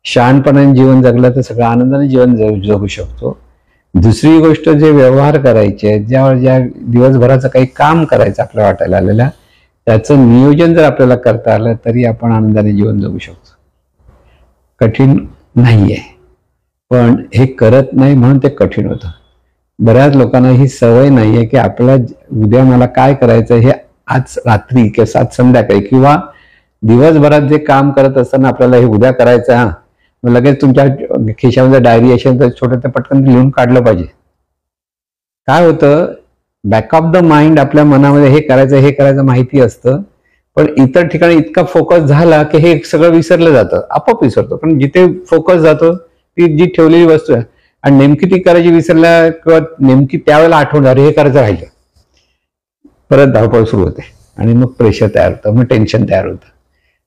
शहाणपणाने जीवन जगलं तर सगळं आनंदाने जीवन जगू शकतो. दुसरी गोष्ट जे व्यवहार करायचे, ज्या दिवसभराचं काही काम करायचं आपल्याला वाटायला आलेलं, त्याचं नियोजन जर आपल्याला करता आलं तरी आपण आनंदाने जीवन जगू शकतो. कठीण नाहीये, पण हे करत नाही म्हणून ते कठीण होतं. बऱ्याच लोकांना ही सवय नाहीये की आपल्याला उद्या मला काय करायचं हे आज रात्री किंवा आज संध्याकाळी किंवा दिवसभरात जे काम करत असताना आपल्याला हे उद्या करायचं. हा, मग लगेच तुमच्या खिशामध्ये डायरी असेल तर छोटं ते पटकन लिहून काढलं पाहिजे. काय होतं, बॅक ऑफ द माइंड आपल्या मनामध्ये हे करायचं माहिती असतं, पण इतर ठिकाणी इतका फोकस झाला की हे सगळं विसरलं जातं, आपोआप विसरतो. पण जिथे फोकस जातो ती जी ठेवलेली वस्तू आहे आणि नेमकी ती करायची विसरल्या किंवा नेमकी त्यावेळेला आठवण झाली हे करायचं राहिलं, परत धावपळ सुरू होते आणि मग प्रेशर तयार होतं, मग टेन्शन तयार होतं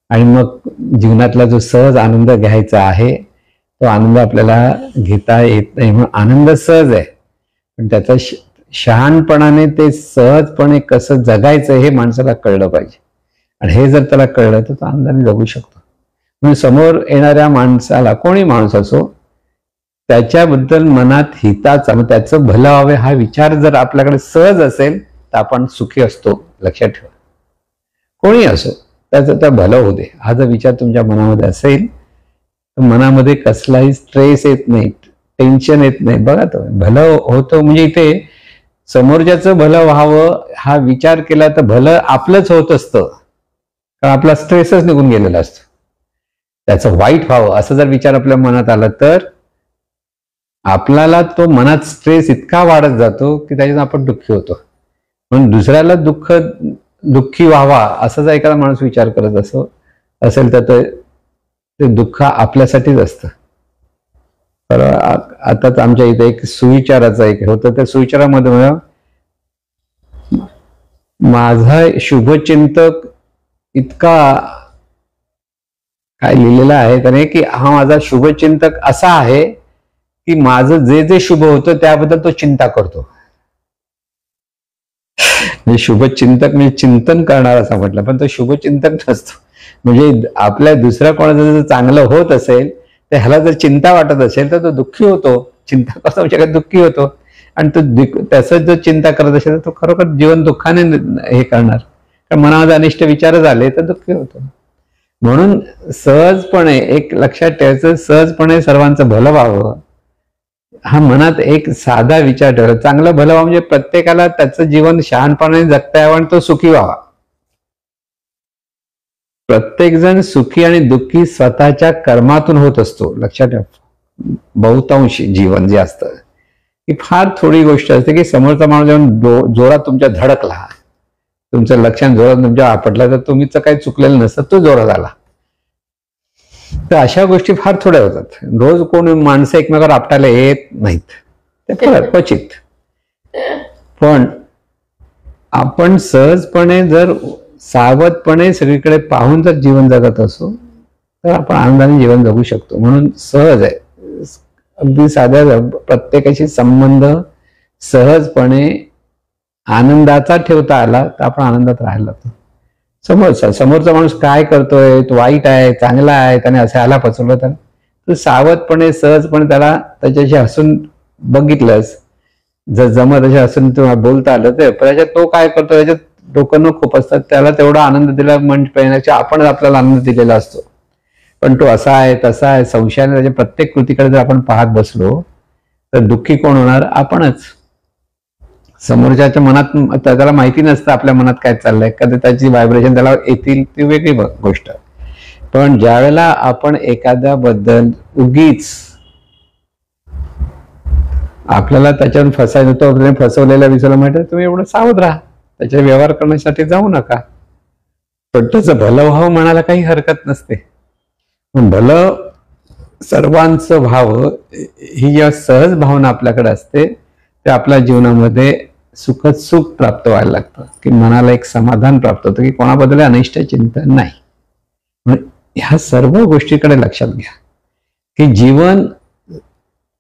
आणि मग जीवनातला जो सहज आनंद घ्यायचा आहे तो आनंद आपल्याला घेता येत नाही. म्हणून आनंद सहज आहे, पण त्याचा शहाणपणाने ते सहजपणे कसं जगायचं हे माणसाला कळलं पाहिजे. आणि हे जर त्याला कळलं तर तो आनंदाने जगू शकतो. म्हणून समोर येणाऱ्या माणसाला, कोणी माणूस असो, त्याच्याबद्दल मनात हिताचा, मग त्याचं भलं व्हावे हा विचार जर आपल्याकडे सहज असेल तर आपण सुखी असतो. लक्षात ठेवा, कोणी असो त्याचं त्या भलं होऊ दे हा जर विचार तुमच्या मनामध्ये असेल तर मनामध्ये कसलाही स्ट्रेस येत नाही, टेन्शन येत नाही. बघा, तो भलं होतं म्हणजे इथे समोरच्याचं भलं व्हावं हा विचार केला तर भलं आपलंच होत असतं, कारण आपला स्ट्रेसच निघून गेलेला असतो. त्याचं वाईट व्हावं असं जर विचार आपल्या मनात आला तर आपल्याला तो मनात स्ट्रेस इतका वाढत जातो की त्याच्यात आपण दुःखी होतो. म्हणून दुसऱ्याला दुःखी व्हावा असा जर एखादा माणूस विचार करत असेल तर ते दुःख आपल्यासाठीच असतं. तर आताच आमच्या इथे एक सुविचाराचा एक होतं, त्या सुविचारामध्ये माझा शुभचिंतक इतका काय लिहिलेला आहे त्याने की हा माझा शुभचिंतक असा आहे की माझं जे जे शुभ होतं त्याबद्दल तो चिंता करतो. म्हणजे शुभचिंतक म्हणजे चिंतन करणार असं म्हटलं, पण तो शुभचिंतक नसतो. म्हणजे आपल्या दुसऱ्या कोणाचं जर चांगलं होत असेल तर ह्याला जर चिंता वाटत असेल तर तो दुःखी होतो. चिंता करतो म्हणजे दुःखी होतो आणि तो त्याचं जर चिंता करत असेल तर तो खरोखर जीवन दुःखाने हे करणार, कारण मनामध्ये अनिष्ट विचार झाले तर दुःखी होतो. म्हणून सहजपणे एक लक्षात ठेवायचं, सहजपणे सर्वांचं भलं व्हावं हा मनात एक साधा विचार ठेवला. चांगलं भलं व्हावं म्हणजे प्रत्येकाला त्याचं जीवन शहाणपणाने जगता यावं आणि तो सुखी व्हावा. प्रत्येक जण सुखी आणि दुःखी स्वतःच्या कर्मातून होत असतो. लक्षात ठेवा, बहुतांशी जीवन जे असतं ही फार थोडी गोष्ट असते की समोरचा माणूस जेव्हा जोरात तुमच्या धडकला, तुमचं लक्षण जोरात तुमच्या आपटला तर तुम्हीच काही चुकलेलं नसतं, तो जोरात आला. तर अशा गोष्टी फार थोड्या होतात. रोज कोण माणसं एकमेकावर आपटायला येत नाहीत, ते फार क्वचित. पण आपण सहजपणे जर सावधपणे सगळीकडे पाहून जर जीवन जगत असो तर आपण आनंदाने जीवन जगू शकतो. म्हणून सहज आहे, अगदी साध्या प्रत्येकाशी संबंध सहजपणे आनंदाचा ठेवता आला तर आपण आनंदात राहायला लागतो. समोरचा माणूस काय करतोय, तो वाईट आहे चांगला आहे, त्याने असं ह्याला फसवलं तर तू सावधपणे सहजपणे त्याला त्याच्याशी हसून बघितलंस, जर जमत असे हसून तुम्हाला बोलता आलं तर त्याच्यात तो काय करतो त्याच्यात डोकं न खूप असतात, त्याला तेवढा आनंद दिला मन पेण्याच्या आपण आपल्याला आनंद दिलेला असतो. पण तो असा आहे तसा आहे संशयाने त्याच्या प्रत्येक कृतीकडे जर आपण पाहत बसलो तर दुःखी कोण होणार? आपणच. समोरच्याच्या मनात त्याला माहिती नसतं आपल्या मनात काय चाललंय, कधी त्याची व्हायब्रेशन त्याला येतील ती वेगळी गोष्ट. पण ज्यावेळेला आपण एखाद्याबद्दल उगीच आपल्याला त्याच्यावर फसायचं, तो फसवलेला विसरला माहिती, तुम्ही एवढं सावध राहा, त्याच्या व्यवहार करण्यासाठी जाऊ नका. पण त्याचं भलं व्हावं म्हणायला काही हरकत नसते. पण भलं सर्वांचं व्हावं ही जेव्हा सहज भावना आपल्याकडे असते ते आपल्या जीवनामध्ये सुखद सुख प्राप्त व्हायला लागतं, की मनाला एक समाधान प्राप्त होतं, की कोणाबद्दल अनिष्ट चिंतन नाही. म्हणून ह्या सर्व गोष्टीकडे लक्षात घ्या, की जीवन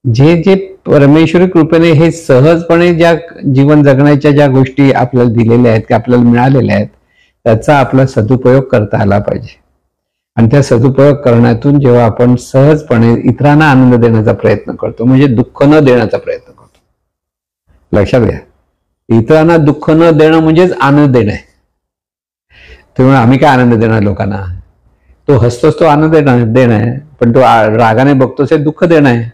जे जे परमेश्वरी कृपेने हे सहजपणे ज्या जीवन जगण्याच्या ज्या गोष्टी आपल्याला दिलेल्या आहेत, की आपल्याला मिळालेल्या आहेत, त्याचा आपला सदुपयोग करता आला पाहिजे. आणि त्या सदुपयोग करण्यातून जेव्हा आपण सहजपणे इतरांना आनंद देण्याचा प्रयत्न करतो, म्हणजे दुःख न देण्याचा प्रयत्न करतो. लक्षात घ्या, इतरांना दुःख न देणं म्हणजेच आनंद देणं आहे. त्यामुळे आम्ही काय आनंद देणार लोकांना? तो हसतोच तो आनंद देणं आहे, पण तो रागाने बघतोच हे दुःख देणं आहे.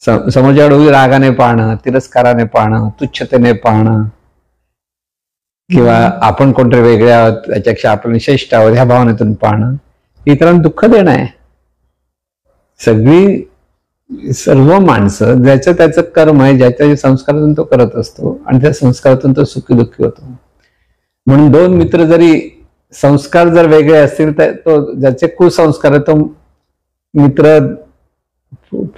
समोरच्याकडे रागाने पाहणं, तिरस्काराने पाहणं, तुच्छतेने पाहणं, किंवा आपण कोणतरी वेगळे आहोत त्याच्यापेक्षा आपण श्रेष्ठ आहोत ह्या भावनेतून पाहणं, इतरांना दुःख देणं आहे. सर्व माणसं ज्याचं त्याचं कर्म आहे, ज्याच्या संस्कारातून तो करत असतो आणि त्या संस्कारातून तो सुखी दुःखी होतो. म्हणून दोन मित्र जरी संस्कार जर वेगळे असतील तर तो ज्याचे कुसंस्कार तो मित्र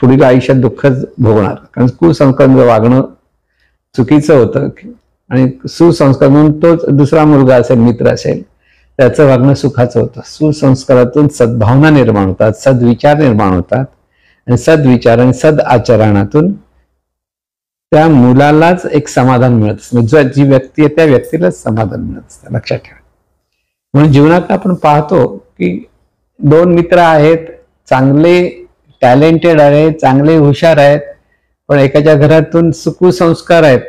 पुढील आयुष्यात दुःखच भोगणार, कारण कुसंस्कारांचं वागणं चुकीचं होतं. आणि सुसंस्कार म्हणून तोच दुसरा मुलगा असेल, मित्र असेल, त्याचं वागणं सुखाचं होतं. सुसंस्कारातून सद्भावना निर्माण होतात, सद्विचार निर्माण होतात, आणि सद्विचार आणि सद आचरणातून त्या मुलालाच एक समाधान मिळत असतं. जी व्यक्ती आहे त्या व्यक्तीलाच समाधान मिळत असतं. लक्षात ठेवा. म्हणून जीवनात आपण पाहतो की दोन मित्र आहेत, चांगले टॅलेंटेड आहेत, चांगले हुशार आहेत, पण एकाच्या घरातून कुसंस्कार आहेत,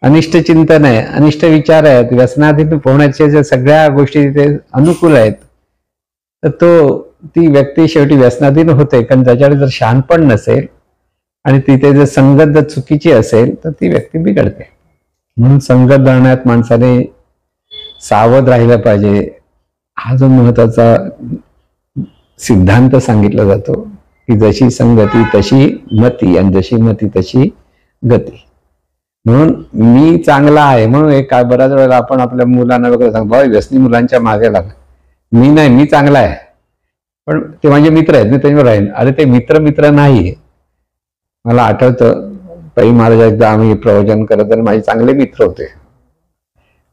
अनिष्ट चिंतन आहे, अनिष्ट विचार आहेत, व्यसनाधीन होण्याच्या ज्या सगळ्या गोष्टी तिथे अनुकूल आहेत, तर ती व्यक्ती शेवटी व्यसनाधीन होते. कारण त्याच्याकडे जर शहाणपण नसेल आणि तिथे जर संगत जर चुकीची असेल तर ती व्यक्ती बिघडते. म्हणून संगत धरण्यात माणसाने सावध राहिलं पाहिजे. हा जो महत्वाचा सिद्धांत सांगितला जातो की जशी संगती तशी मती, आणि जशी मती तशी गती. म्हणून मी चांगला आहे म्हणून काय बऱ्याच वेळेला आपण आपल्या मुलांना वगैरे सांगतो, भाऊ व्यसनी मुलांच्या मागे लाग, मी नाही, मी चांगला आहे, पण ते माझे मित्र आहेत, मी त्यांच्यावर राहीन. अरे ते मित्र नाही. मला आठवतं पै महाराज एकदा आम्ही प्रवचन करत आणि माझे चांगले मित्र होते,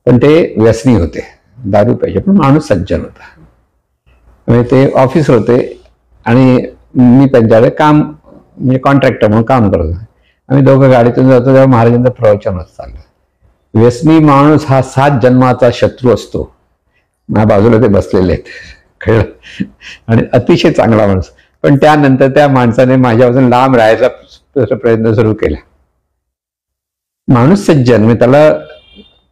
पण ते व्यसनी होते, दारू प्यायचे, पण माणूस सज्जन होता. म्हणजे ते ऑफिसर होते आणि मी त्यांच्याकडे काम म्हणजे कॉन्ट्रॅक्टर म्हणून काम करत होतो. आम्ही दोघं गाडीतून जातो तेव्हा महाराजांचं प्रवचन होत चाललं. व्यसनी माणूस हा 7 जन्माचा शत्रू असतो. माझ्या बाजूला ते बसलेले आहेत, कळलं, आणि अतिशय चांगला माणूस. पण त्यानंतर त्या माणसाने माझ्यापासून लांब राहायचा प्रयत्न सुरू केला. माणूस सज्जन म्हणजे त्याला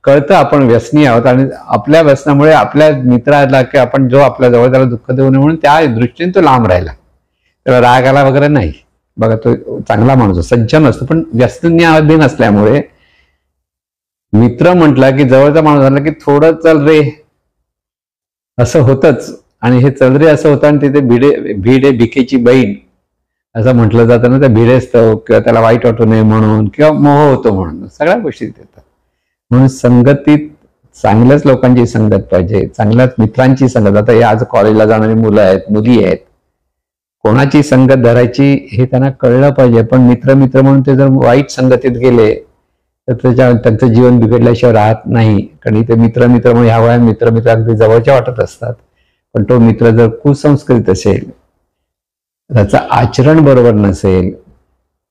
कळतं आपण व्यसनी आहोत आणि आपल्या व्यसनामुळे आपल्या मित्राला की आपण जो आपल्या जवळ त्याला दुःख देऊ नये म्हणून त्या दृष्टीने तो लांब राहिला. त्याला राग आला वगैरे नाही. बघा, तो चांगला माणूस सज्जन असतो, पण व्यसनाधीन असल्यामुळे मित्र म्हटला की जवळचा माणूस झाला की थोडं चल रे असं होतच. आणि हे चल रे असं होतं आणि तिथे भिडे भिकेची बहीण असं म्हटलं जातं ना, त्या भिडेस्तव किंवा त्याला वाईट वाटू नये म्हणून किंवा मोह होतो म्हणून सगळ्या गोष्टी येतात. म्हणून संगतीत चांगल्याच लोकांची संगत पाहिजे, चांगल्याच मित्रांची संगत. आता हे आज कॉलेजला जाणारी मुलं आहेत, मुली आहेत, कोणाची संगत धरायची हे त्यांना कळलं पाहिजे. पण मित्र म्हणून ते जर वाईट संगतीत गेले तर त्यांचं जीवन बिघडल्याशिवाय राहत नाही. कारण इथे मित्र म्हणून ह्या वयात मित्र अगदी जवळच्या वाटत असतात, पण तो मित्र जर कुसंस्कृत असेल, त्याचं आचरण बरोबर नसेल,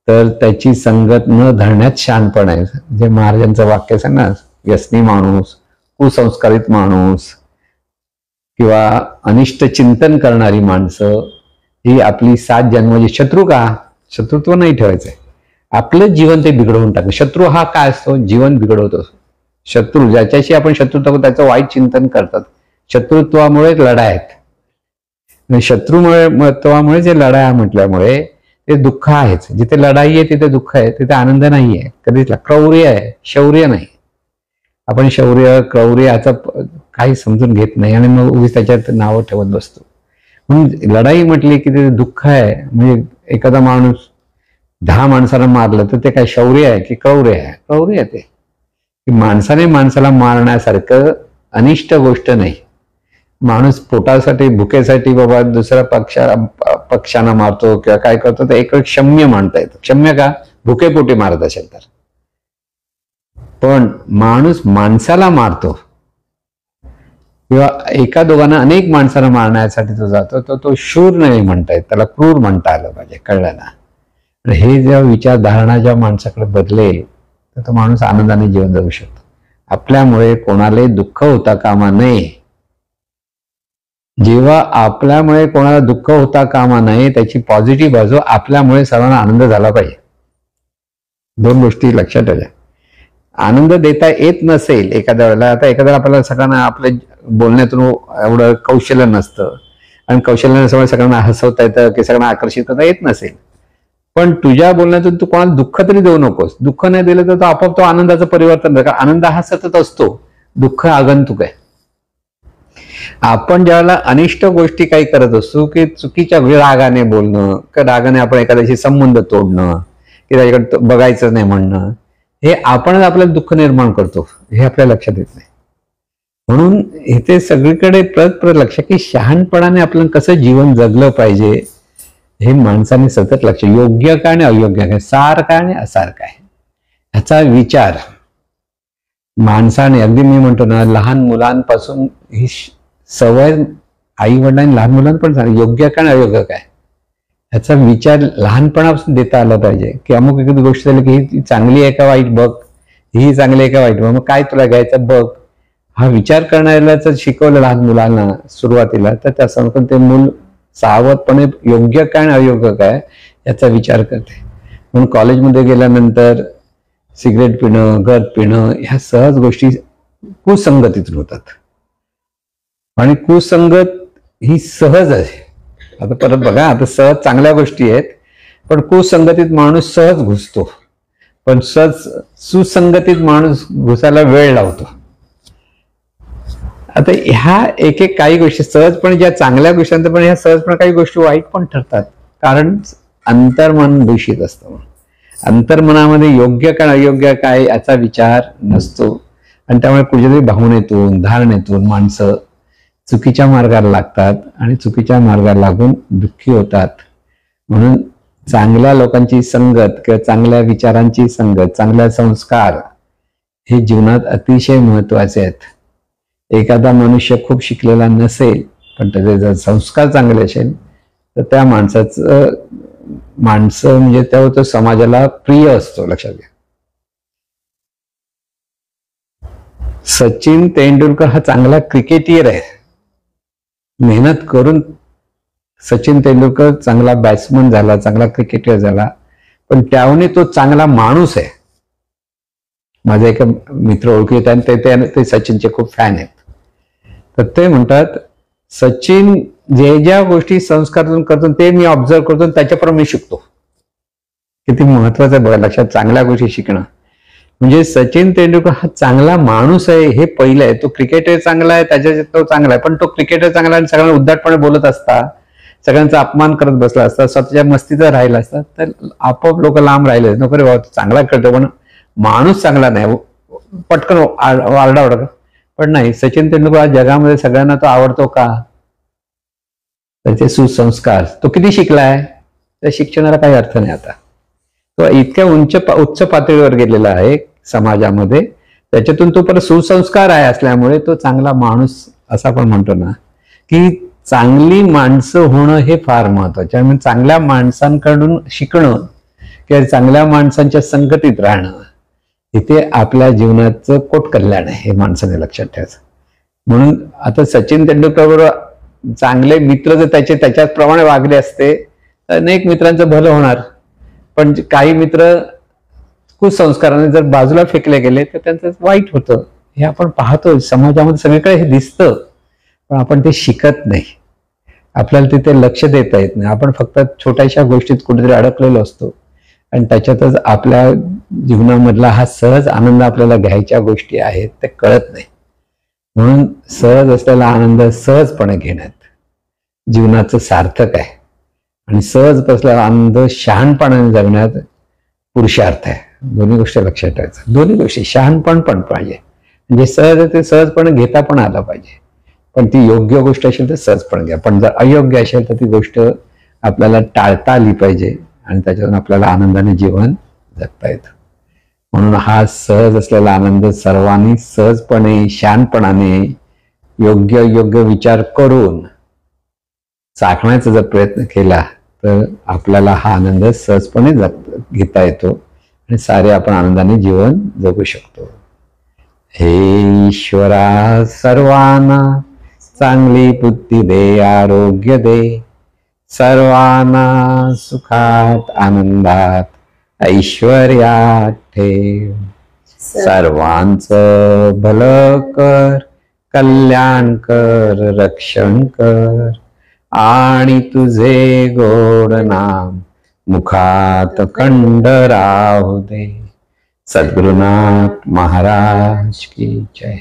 तर त्याची संगत न धरण्यात शहाणपण आहे. जे महाराजांचं वाक्य सांग ना, व्यसनी माणूस, कुसंस्कारित माणूस किंवा अनिष्ट चिंतन करणारी माणसं ही आपली 7 जन्माची शत्रू. का शत्रुत्व नाही ठेवायचंय, आपलं जीवन ते बिघडवून टाकतं. शत्रू हा काय असतो? जीवन बिघडवतो. शत्रू ज्याच्याशी आपण शत्रुत्व त्याचं वाईट चिंतन करतात. शत्रुत्वामुळे लढाई आहेत. शत्रुत्वामुळे जे लढाई म्हटल्यामुळे ते दुःख आहेच. जिथे लढाई आहे तिथे दुःख आहे, तिथे आनंद नाही आहे कधीच. क्रौर्य आहे, शौर्य नाही. आपण शौर्य क्रौर्य याचं काही समजून घेत नाही आणि मग उगीच त्याच्यात नावं ठेवत बसतो. म्हणून लढाई म्हटली की ते दुःख आहे. म्हणजे एखादा माणूस 10 माणसाला मारलं तर ते काय शौर्य आहे की क्रौर्य आहे? क्रौर्य आहे ते. की माणसाने माणसाला मारण्यासारखं अनिष्ट गोष्ट नाही. माणूस पोटासाठी भुकेसाठी बाबा दुसऱ्या पक्षांना मारतो किंवा काय करतो, तर एक क्षम्य मानता येतं. क्षम्य का? भुकेपोटी मारत असेल तर. पण माणूस माणसाला मारतो किंवा एका दोघांना अनेक माणसाला मारण्यासाठी तो जातो, तो शूर नाही म्हणता येत, त्याला क्रूर म्हणता आलं पाहिजे. कळलं ना? हे जेव्हा विचारधारणा ज्या माणसाकडे बदलेल तर तो माणूस आनंदाने जीवन जगू शकतो. आपल्यामुळे कोणालाही दुःख होता कामा नये. जेव्हा आपल्यामुळे कोणाला दुःख होता कामा नये त्याची पॉझिटिव्ह बाजू, आपल्यामुळे सर्वांना आनंद झाला पाहिजे. दोन गोष्टी लक्षात ठेवा. आनंद देता येत नसेल एखाद्या वेळेला, आता एखाद्याला आपल्याला सगळ्यांना आपल्या बोलण्यातून एवढं कौशल्य नसतं आणि कौशल्य नसल्यामुळे सगळ्यांना हसवता येतं की सगळ्यांना आकर्षित करता येत नसेल, पण तुझ्या बोलण्यातून तू कोणाला दुःख तरी देऊ नकोस. दुःख नाही दिलं तर तो आपोआप तो आनंदाचं परिवर्तन होतं. आनंद हा सतत असतो, दुःख आगंतुक आहे. आपण ज्यावेळेला अनिष्ट गोष्टी काही करत असतो की चुकीच्या रागाने बोलणं किंवा रागाने आपण एखाद्याशी संबंध तोडणं की त्याच्याकडे बघायचं नाही म्हणणं, हे आपणच आपल्याला दुःख निर्माण करतो, हे आपल्या लक्षात येत नाही. म्हणून इथे सगळीकडे परत लक्ष की शहाणपणाने आपल्याला कसं जीवन जगलं पाहिजे हे माणसाने सतत लक्ष. योग्य काय आणि अयोग्य काय, सार काय आणि असार काय, ह्याचा विचार माणसाने, अगदी मी म्हणतो ना, लहान मुलांपासून ही सवय आई वडिलांनी लहान मुलांना पण सांगितलं योग्य काय आणि अयोग्य काय, ह्याचा विचार लहानपणापासून देता आला पाहिजे. की अमुक एखादी गोष्ट झाली की ही चांगली आहे का वाईट बघ, ही चांगली आहे का वाईट बघ, मग काय तुला घ्यायचं बघ. हा विचार करण्याला जर शिकवलं लहान मुलांना सुरुवातीला तर त्यासमोर ते मूल सावधपणे योग्य काय आणि अयोग्य काय याचा विचार करते. म्हणून कॉलेजमध्ये गेल्यानंतर सिगरेट पिणं, गद पिणं ह्या सहज गोष्टी कुसंगतीतून होतात. आणि कुसंगत ही सहज आहे. आता परत बघा, आता सहज चांगल्या गोष्टी आहेत, पण कुसंगतीत माणूस सहज घुसतो, पण सुसंगतीत माणूस घुसायला वेळ लावतो. आता ह्या एक काही गोष्टी सहजपणे ज्या चांगल्या गोष्टी पण ह्या सहजपणे काही गोष्टी वाईट पण ठरतात, कारण अंतर्मन दूषित असतं. अंतर्मनामध्ये योग्य काय अयोग्य काय याचा विचार नसतो आणि त्यामुळे कुठेतरी भावनेतून धारणेतून माणसं चुकीच्या मार्गाला लागतात आणि चुकीच्या मार्गाला लागून दुःखी होतात. म्हणून चांगल्या लोकांची संगत किंवा चांगल्या विचारांची संगत, चांगल्या संस्कार हे जीवनात अतिशय महत्वाचे आहेत. एखादा मनुष्य खूप शिकलेला नसेल पण त्याचे जर संस्कार चांगले असेल तर त्या माणसं म्हणजे तेव्हा तो समाजाला प्रिय असतो. लक्षात घ्या, सचिन तेंडुलकर हा चांगला क्रिकेटियर आहे. मेहनत करून सचिन तेंडुलकर चांगला बॅट्समन झाला, चांगला क्रिकेटर झाला, पण त्याहून तो चांगला माणूस आहे. माझे एक मित्र ओळखीत आणि ते सचिनचे खूप फॅन आहेत. तर ते म्हणतात सचिन जे ज्या गोष्टी संस्कारातून करतो ते मी ऑब्झर्व करतो, त्याच्याप्रमाणे मी शिकतो. किती महत्वाचं आहे बघा लक्षात, चांगल्या गोष्टी शिकणं. म्हणजे सचिन तेंडुलकर हा चांगला माणूस आहे हे पहिलं आहे. तो क्रिकेटर चांगला आहे, त्याच्या तो चांगला आहे, पण तो क्रिकेटर चांगला आहे सगळ्यांना उद्धटपणे बोलत असता, सगळ्यांचा अपमान करत बसला असता, स्वतःच्या मस्तीत राहिला असता तर आपोआप लोक लांब राहिले. नको रे बाबा, चांगला करतो पण माणूस चांगला नाही, पटकन आरडाओरडा. पण नाही, सचिन तेंडुलकर आज जगामध्ये सगळ्यांना तो आवडतो का? त्याचे सुसंस्कार. तो किती शिकलाय त्या शिक्षणाला काही अर्थ नाही. आता तो इतक्या उच्च पातळीवर गेलेला आहे समाजामध्ये, त्याच्यातून तो परत सुसंस्कार आहे असल्यामुळे तो चांगला माणूस असं आपण म्हणतो ना, की चांगली माणसं होणं हे फार महत्वाचं आहे. म्हणजे चांगल्या माणसांकडून शिकणं किंवा चांगल्या माणसांच्या संगतीत राहणं इथे आपल्या जीवनाचं कोट कल्याण आहे, हे माणसाने लक्षात ठेवायचं. म्हणून आता सचिन तेंडुलकर बरोबर चांगले मित्र जर त्याच्याप्रमाणे वागले असते तर अनेक मित्रांचं भलं होणार. पण काही मित्र कुसंस्काराने जर बाजूला फेकले गेले तर त्यांचं वाईट होतं. हे आपण पाहतो समाजामध्ये सगळीकडे हे दिसतं, पण आपण ते शिकत नाही. आपल्याला तिथे लक्ष देता येत नाही. आपण फक्त छोट्याशा गोष्टीत कुठेतरी अडकलेलो असतो आणि त्याच्यातच आपल्या जीवनामधला हा सहज आनंद आपल्याला घ्यायच्या गोष्टी आहेत ते कळत नाही. म्हणून सहज असलेला आनंद सहजपणे घेण्यात जीवनाचं सार्थक आहे आणि सहज असलेला आनंद शहाणपणाने जगण्यात पुरुषार्थ आहे. दोन्ही गोष्टी लक्षात ठेवायचं. दोन्ही गोष्टी, शहाणपण पण पाहिजे, म्हणजे सहज ते सहजपणे घेता पण आलं पाहिजे, पण ती योग्य गोष्ट असेल तर सहजपणे घ्या. पण जर अयोग्य असेल तर ती गोष्ट आपल्याला टाळता आली पाहिजे आणि त्याच्यातून आपल्याला आनंदाने जीवन जगता येतं. म्हणून हा सहज असलेला आनंद सर्वांनी सहजपणे शानपणाने योग्य योग्य विचार करून चाखण्याचा जर प्रयत्न केला तर आपल्याला हा आनंद सहजपणे घेता येतो आणि सारे आपण आनंदाने जीवन जगू शकतो. हे ईश्वरा, सर्वांना चांगली बुद्धी दे, आरोग्य दे, सर्वांना सुखात आनंदात ऐश्वर्यात ठेव. सर्वांचं भलं कर, कल्याण कर, रक्षण कर आणि तुझे गोड नाम मुखात खंड राहू दे. सद्गुरुनाथ महाराज की जय.